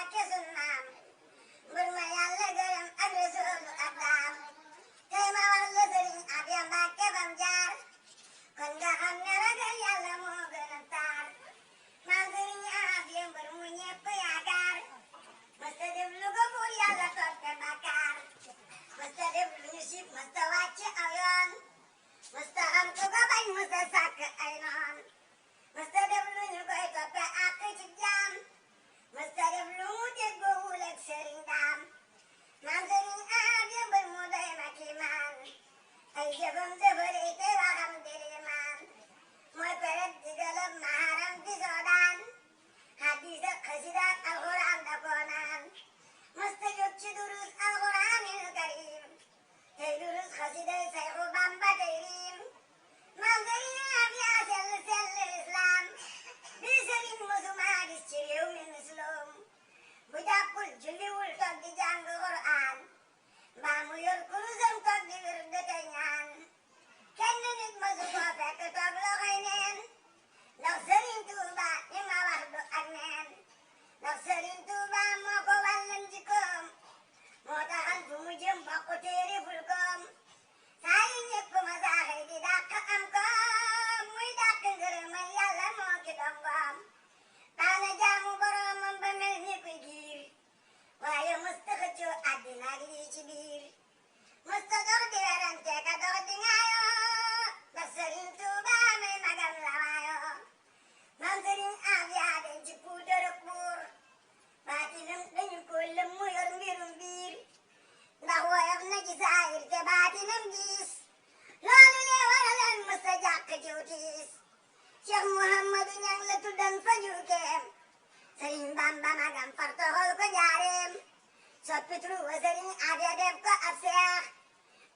Mbàkke sun maam mbër ma Yàlla gërëm ak Rasuulu ab daam tey ma wax la Sëriñ Afiya Mbàkke bam jaar kon nga xam ne ragal Yàlla moo gën a taar maam Sëriñ Afiya mbër mu ñépp yaakaar mësta def lu ko buur Yàlla toppe bàkkaar mësta def lu ñu sib mësta wàcc aw yoon mësta xam ku ko bañ mësta sàkk ay noon mësta def lu ñu koy toppe àq ci jaam mësta def lu mu déggoowul ak sëriñ daam maam Sëriñ Afiya mbër mu doy ma kiimaan ay jëfam defare te waxam dilimaan mooy peret digalam maharam di soodaan hadiis ak xasida ak alxuraan da koo naan mësta jóg ci durus alxuraanil karim tey durus xasiday Sayxu Bamba tey riim maam Sëriñ Afiya sell sell islam bi sëriñ mësuma gis ci réew mi mislum bu jàppul julliwul toog di jàng Qur'aan mbaa mu yor kurusam toog di wird tey ñaan kenn nit mësu koo fekk toog loxoy neen ndax Sëriñ Tuuba ñi ma wax du ak neen ndax Sëriñ Tuuba moo ko wàllan jikkoom moo taxan fu mu jëm bokk téere ful koom saa yu ñëpp ma saaxee di dàq am koom muy dàq ngërëmal Yàlla moo ki dongoom daana jaamu boroomam ba mel ni kuy giir waaye mësta xëccoo àddina ak lii ci biir mësta dox di werante ka dox di ŋaayoo ndax Sëriñ Tuuba may magam la waayoo maam Sëriñ Afiya den ci puudar ak buur baatinam dañu ko lëm mu yor mbirum biir ndax woyof na ci saayir te baatinam diis loolu lee waralan mësta jàq ciw tiis Cheikh Mouhamadou Ñang la tuddan fa juukeem Sëriñ Bamba magam far toxal ko njaareem soppi turu wa Sëriñ Afiya def ko ab seex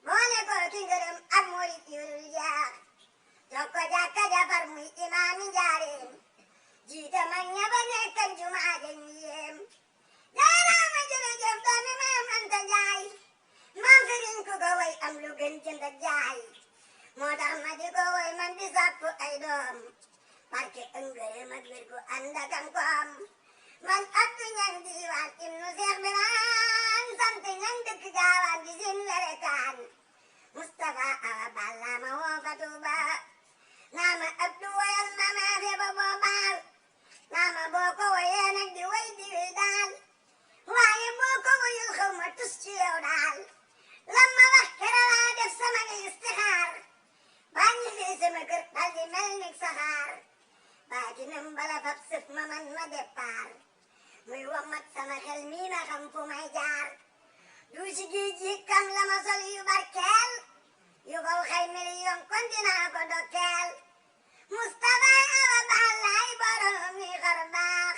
boole ko ki ngërëm ak murit yu dul jeex jox ko jàkka jafar muy imaami njaareem jiite mag ña ba nekkan jumaa ja ñu yéem jaaraama jërëjëf doomi maam Anta Njaay maam Sëriñ ku ko way am lu gën jënd ak jaay moo tax ma di ko way man di sàkku ay doom barke ëngërëm ak wér gu ànd ak am koom man Abdu Ñang diiwaan ibnu Seex Biraan sant Ñang dëkk gaawaan di sin werekaan Mustafa awa balla ma woo fa Tuuba naa ma Abdu woyal ma maafe ba boo baal naa ma boo ko woyee nag di way di wi daal waaye boo ko woyul xaw ma tus ci yow daal lam ma wax kera laa def sama istixaar bàññi fii sama kër dal di mel ni saxaar baatinam bala fab sëf ma man ma départ muy wamat sama xel mii ma xam fu may jaar du ci géej gi kam la ma sol yu barkeel yu baw xay million kon dinaa ko dokkeel Mustafa awa balaay borom mi xar baax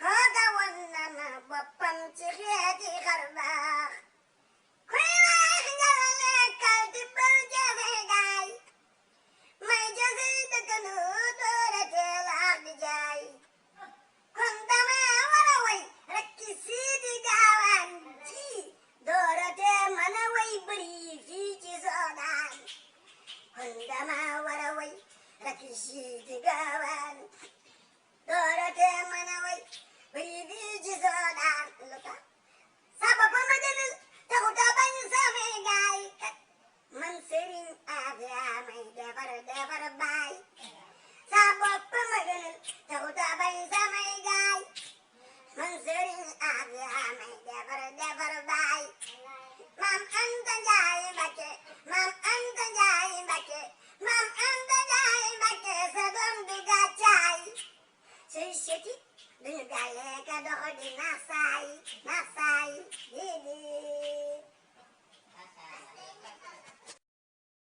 kooka won na ma boppam ci xeeti xar baax kuy wax njala lekkal tibbal jëfe gaay may jësi dëkkandoo doora teel ak di jaay kon dama war a way rek ci Siidi Gaawaan ji doora tee mën a way bëri fii ci Soodaan kon dama war a way rek ci Siidi Gaawaan doora tee mën a way bëri fii ci Soodaan lu tax sa bopp ma gënal taxut a bañ samay gaay kat man Sëriñ Afiya may defar baay sa bopp ma gënal taxut a bañ samay gaay man Sëriñ Afiya may defar baay maam Anta Njaay Mbakke maam Anta Njaay Mbakke maam Anta Njaay Mbakke sa doom du gàccaay say seti duñu gàllee ka dox di naax saay